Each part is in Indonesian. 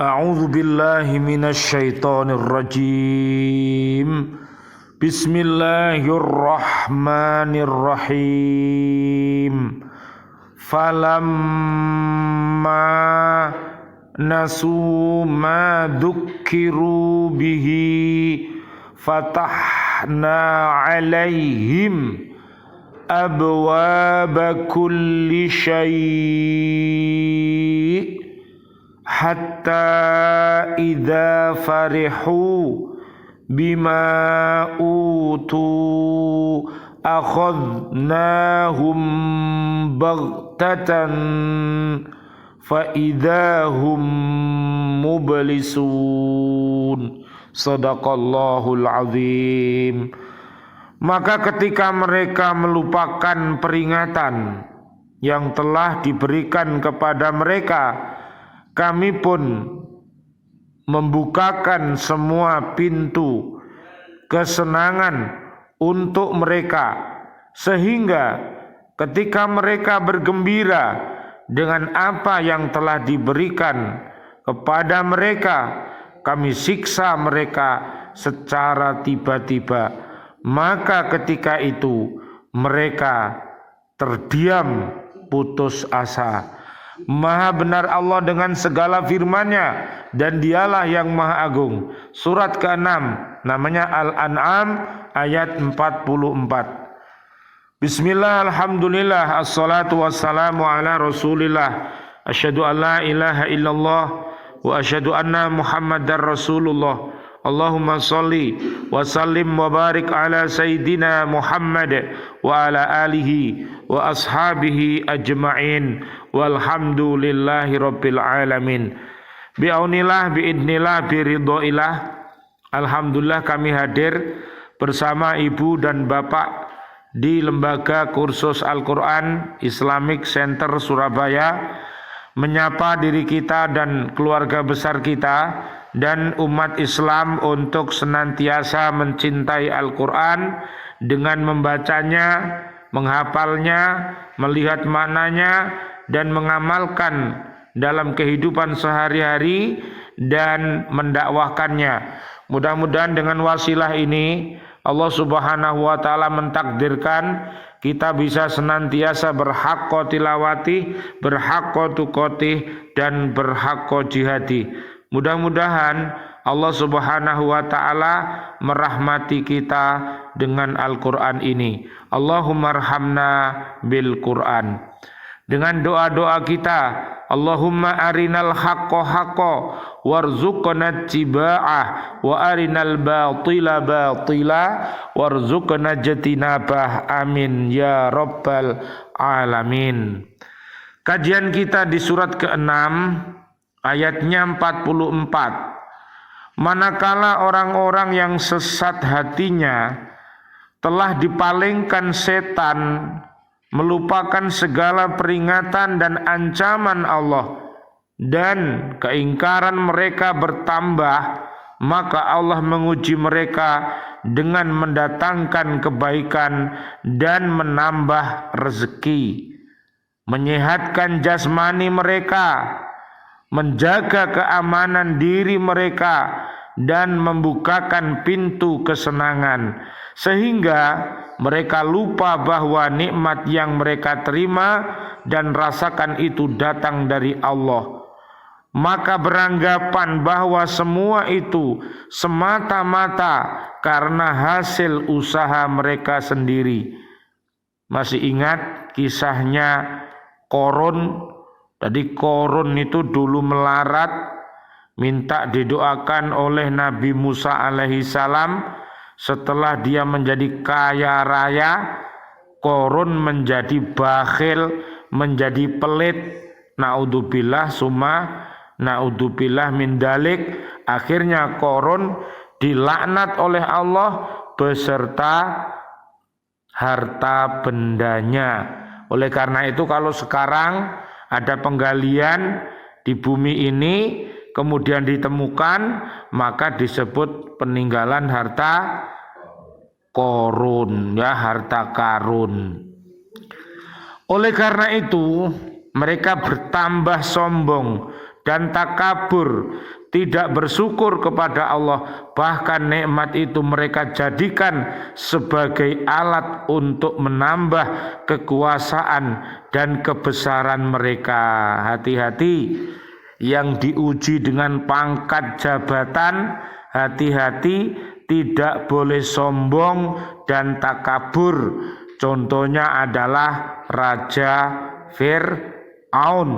A'udzu billahi minasy syaithanir rajim. Bismillahirrahmanirrahim. Falamma nasu ma dzukkiru bihi fatahna 'alaihim abwaaba kulli syai' hatta idza farihu bima utu akhadnahum baghtatan fa idza hum mublisun. Shadaqallahul azim. Maka ketika mereka melupakan peringatan yang telah diberikan kepada mereka, kami pun membukakan semua pintu kesenangan untuk mereka, sehingga ketika mereka bergembira dengan apa yang telah diberikan kepada mereka, kami siksa mereka secara tiba-tiba. Maka ketika itu mereka terdiam putus asa. Maha benar Allah dengan segala firman-Nya, dan Dialah yang Maha Agung. Surat ke-6 namanya Al-An'am ayat 44. Bismillah, alhamdulillah, assalatu wassalamu ala rasulillah. Asyhadu an la ilaha illallah wa asyhadu anna Muhammadar Rasulullah. Allahumma salli wa sallim wa barik ala Sayyidina Muhammad wa ala alihi wa ashabihi ajma'in walhamdulillahi rabbil alamin. Bi'aunillah, bi'idnillah, biridhoillah. Alhamdulillah kami hadir bersama ibu dan bapak di Lembaga Kursus Al-Quran Islamic Center Surabaya, menyapa diri kita dan keluarga besar kita dan umat Islam untuk senantiasa mencintai Al-Quran dengan membacanya, menghafalnya, melihat maknanya, dan mengamalkan dalam kehidupan sehari-hari dan mendakwahkannya. Mudah-mudahan dengan wasilah ini Allah Subhanahu wa taala mentakdirkan kita bisa senantiasa berhaqqa tilawati, berhaqqa tuqati, dan berhaqqa jihadi. Mudah-mudahan Allah Subhanahu wa taala merahmati kita dengan Al-Qur'an ini. Allahumma arhamna bil Qur'an. Dengan doa-doa kita, Allahumma arinal haqqo haqqo warzuqna tiba'ah wa arinal batila batila warzuqna jatinabah. Amin ya rabbal alamin. Kajian kita di surat ke-6 ayatnya 44. Manakala orang-orang yang sesat hatinya telah dipalingkan setan, melupakan segala peringatan dan ancaman Allah, dan keingkaran mereka bertambah, maka Allah menguji mereka dengan mendatangkan kebaikan dan menambah rezeki, menyehatkan jasmani mereka, menjaga keamanan diri mereka, dan membukakan pintu kesenangan, sehingga mereka lupa bahwa nikmat yang mereka terima dan rasakan itu datang dari Allah. Maka beranggapan bahwa semua itu semata-mata karena hasil usaha mereka sendiri. Masih ingat kisahnya Qarun? Tadi Qarun itu dulu melarat, minta didoakan oleh Nabi Musa alaihi salam. Setelah dia menjadi kaya raya, Qarun menjadi bakhil, menjadi pelit. Naudzubillah summa naudzubillah min dalik. Akhirnya Qarun dilaknat oleh Allah beserta harta bendanya. Oleh karena itu kalau sekarang ada penggalian di bumi ini kemudian ditemukan, maka disebut peninggalan harta Qarun, ya, harta karun. Oleh karena itu mereka bertambah sombong dan takabur, tidak bersyukur kepada Allah, bahkan nikmat itu mereka jadikan sebagai alat untuk menambah kekuasaan dan kebesaran mereka. Hati-hati yang diuji dengan pangkat jabatan, hati-hati tidak boleh sombong dan takabur. Contohnya adalah Raja Fir'aun,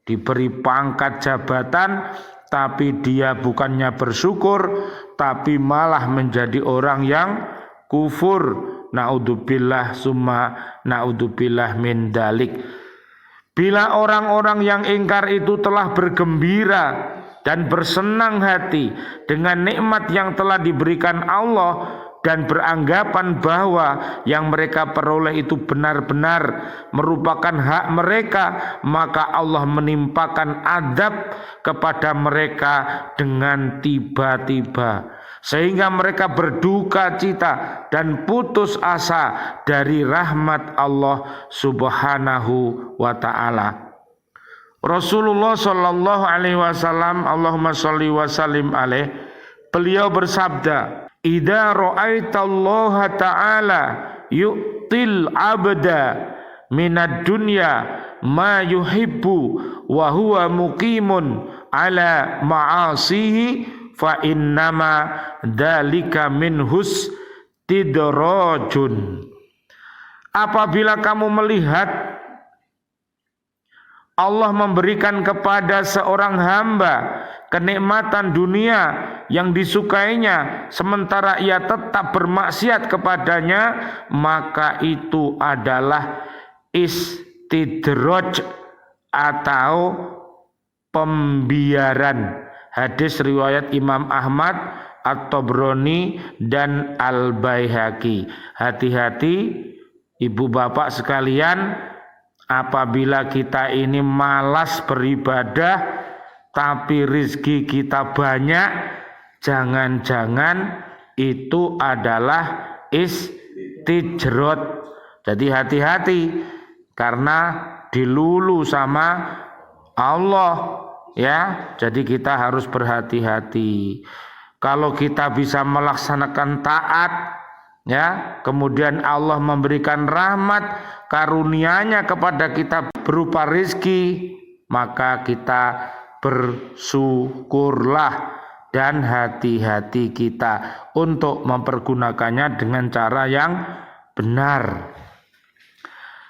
diberi pangkat jabatan tapi dia bukannya bersyukur tapi malah menjadi orang yang kufur. Naudzubillah summa naudzubillah min dalik. Bila orang-orang yang ingkar itu telah bergembira dan bersenang hati dengan nikmat yang telah diberikan Allah dan beranggapan bahwa yang mereka peroleh itu benar-benar merupakan hak mereka, maka Allah menimpakan adab kepada mereka dengan tiba-tiba, sehingga mereka berduka cita dan putus asa dari rahmat Allah Subhanahu wa ta'ala. Rasulullah sallallahu alaihi wasallam, Allahumma shalli wa sallim alaih, beliau bersabda, "Idza ra'aitallaha ta'ala yu'til 'abda minad dunya ma yuhibbu wa huwa muqimun ala ma'asihi fa innama dzalika minhus tidrajun." Apabila kamu melihat Allah memberikan kepada seorang hamba kenikmatan dunia yang disukainya, sementara ia tetap bermaksiat kepadanya, maka itu adalah istidraj atau pembiaran. Hadis riwayat Imam Ahmad, At-Tabrani dan Al-Baihaqi. Hati-hati ibu bapak sekalian, apabila kita ini malas beribadah tapi rizki kita banyak, jangan-jangan itu adalah istijrot. Jadi hati-hati, karena dilulu sama Allah ya. Jadi kita harus berhati-hati. Kalau kita bisa melaksanakan taat ya, kemudian Allah memberikan rahmat karunia-Nya kepada kita berupa rizki, maka kita bersyukurlah dan hati-hati kita untuk mempergunakannya dengan cara yang benar.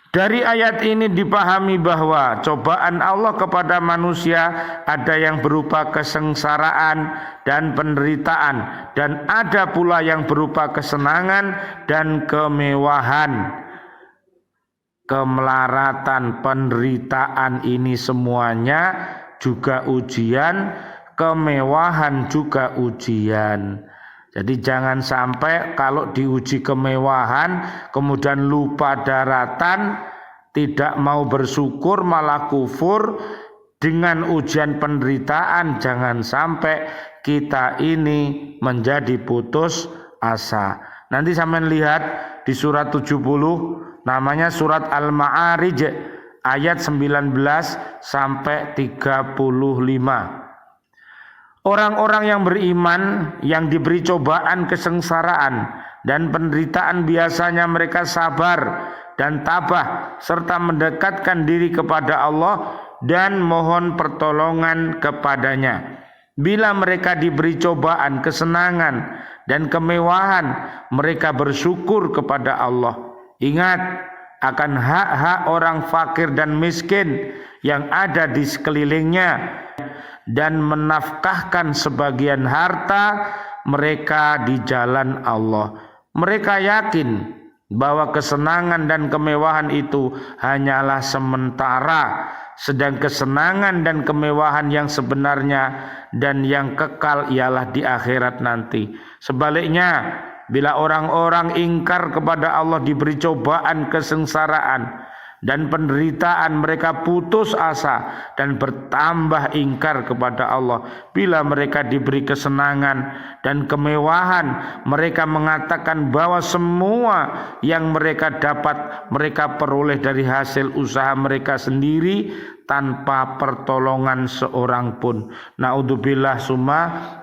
Dari ayat ini dipahami bahwa cobaan Allah kepada manusia ada yang berupa kesengsaraan dan penderitaan, dan ada pula yang berupa kesenangan dan kemewahan. Kemelaratan, penderitaan ini semuanya juga ujian, kemewahan juga ujian. Jadi jangan sampai kalau diuji kemewahan kemudian lupa daratan, tidak mau bersyukur malah kufur. Dengan ujian penderitaan jangan sampai kita ini menjadi putus asa. Nanti sampean lihat di surat 70, namanya surat Al-Ma'arij, ayat 19 sampai 35. Orang-orang yang beriman yang diberi cobaan, kesengsaraan dan penderitaan, biasanya mereka sabar dan tabah serta mendekatkan diri kepada Allah dan mohon pertolongan kepadanya. Bila mereka diberi cobaan, kesenangan dan kemewahan, mereka bersyukur kepada Allah. Ingat akan hak-hak orang fakir dan miskin yang ada di sekelilingnya, dan menafkahkan sebagian harta mereka di jalan Allah. Mereka yakin bahwa kesenangan dan kemewahan itu hanyalah sementara, sedang kesenangan dan kemewahan yang sebenarnya dan yang kekal ialah di akhirat nanti. Sebaliknya, bila orang-orang ingkar kepada Allah, diberi cobaan, kesengsaraan dan penderitaan mereka putus asa dan bertambah ingkar kepada Allah. Bila mereka diberi kesenangan dan kemewahan, mereka mengatakan bahwa semua yang mereka dapat mereka peroleh dari hasil usaha mereka sendiri tanpa pertolongan seorang pun. Naudzubillah summa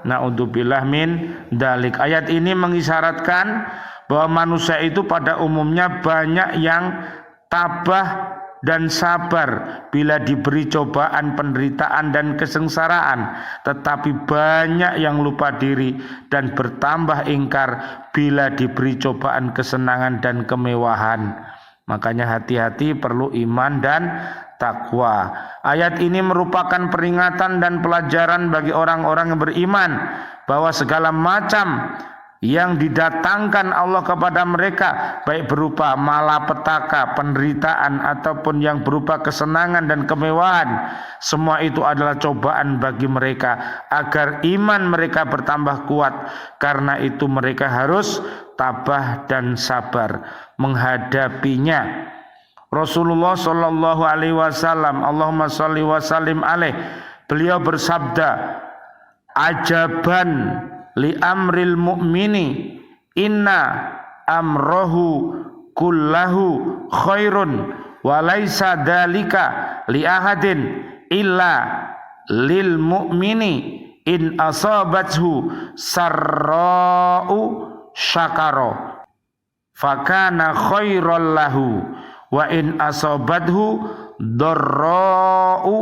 naudzubillah min dalik. Ayat ini mengisyaratkan bahwa manusia itu pada umumnya banyak yang tabah dan sabar bila diberi cobaan, penderitaan dan kesengsaraan, tetapi banyak yang lupa diri dan bertambah ingkar bila diberi cobaan, kesenangan dan kemewahan. Makanya hati-hati, perlu iman dan takwa. Ayat ini merupakan peringatan dan pelajaran bagi orang-orang yang beriman bahwa segala macam yang didatangkan Allah kepada mereka, baik berupa malapetaka, penderitaan ataupun yang berupa kesenangan dan kemewahan, semua itu adalah cobaan bagi mereka agar iman mereka bertambah kuat. Karena itu mereka harus tabah dan sabar menghadapinya. Rasulullah sallallahu alaihi wasallam, Allahumma shalli wa sallim alaih, beliau bersabda, ajaban li amril mu'mini inna amrohu kullahu khairun wa laisa dalika li ahadin illa lil mu'mini in asabathu sarra'u syakara fakana khairal lahu wa in asabathu darra'u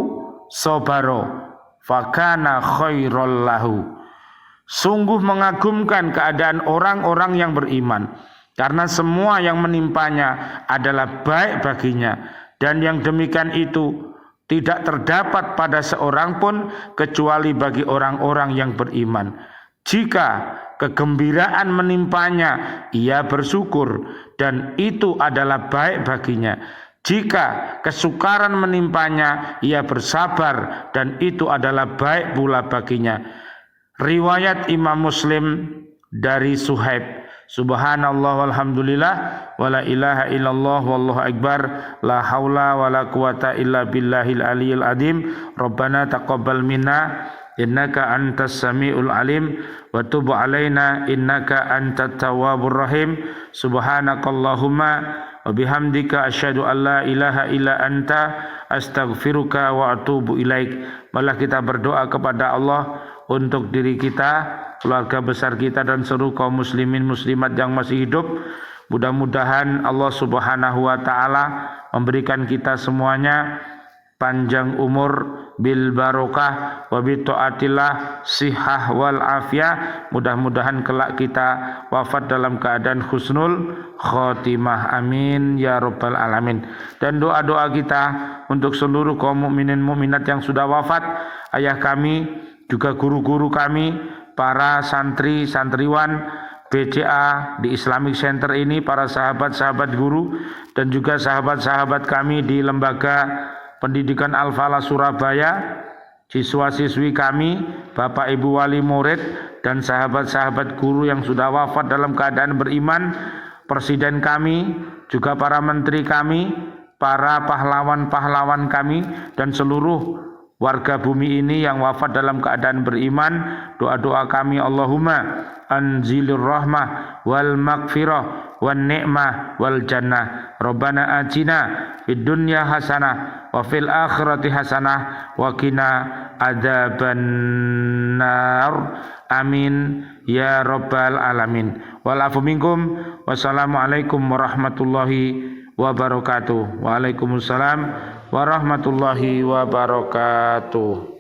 sabaro fakana khairal lahu. Sungguh mengagumkan keadaan orang-orang yang beriman, karena semua yang menimpanya adalah baik baginya, dan yang demikian itu tidak terdapat pada seorang pun kecuali bagi orang-orang yang beriman. Jika kegembiraan menimpanya, ia bersyukur dan itu adalah baik baginya. Jika kesukaran menimpanya, ia bersabar dan itu adalah baik pula baginya. Riwayat Imam Muslim dari Suhaib. Subhanallah walhamdulillah wala ilaha illallah wallahu akbar la haula wala quwata illa billahil aliyil azim. Rabbana taqabbal minna innaka antas samiul alim wa tub alaina innaka antat tawwabur rahim. Subhanakallahumma wa bihamdika asyhadu an la ilaha illa anta astaghfiruka wa atubu ilaik. Malah kita berdoa kepada Allah untuk diri kita, keluarga besar kita dan seluruh kaum muslimin muslimat yang masih hidup. Mudah-mudahan Allah Subhanahu wa taala memberikan kita semuanya panjang umur bil barokah wa bi taatillah sihah wal afiyah. Mudah-mudahan kelak kita wafat dalam keadaan husnul khotimah, amin ya rabbal alamin. Dan doa-doa kita untuk seluruh kaum mukminin mukminat yang sudah wafat, ayah kami, juga guru-guru kami, para santri, santriwan BCA di Islamic Center ini, para sahabat-sahabat guru, dan juga sahabat-sahabat kami di Lembaga Pendidikan Al-Falah Surabaya, siswa-siswi kami, Bapak Ibu wali murid, dan sahabat-sahabat guru yang sudah wafat dalam keadaan beriman, presiden kami, juga para menteri kami, para pahlawan-pahlawan kami, dan seluruh warga bumi ini yang wafat dalam keadaan beriman. Doa-doa kami, Allahumma anzilir rahmah wal maghfirah wan ni'mah wal jannah. Rabbana atina fid dunya hasanah wa fil akhirati hasanah wa qina adzabannar. Amin ya rabbal alamin. Wal afu minkum. Wassalamualaikum warahmatullahi wabarakatuh. Waalaikumsalam warahmatullahi wabarakatuh.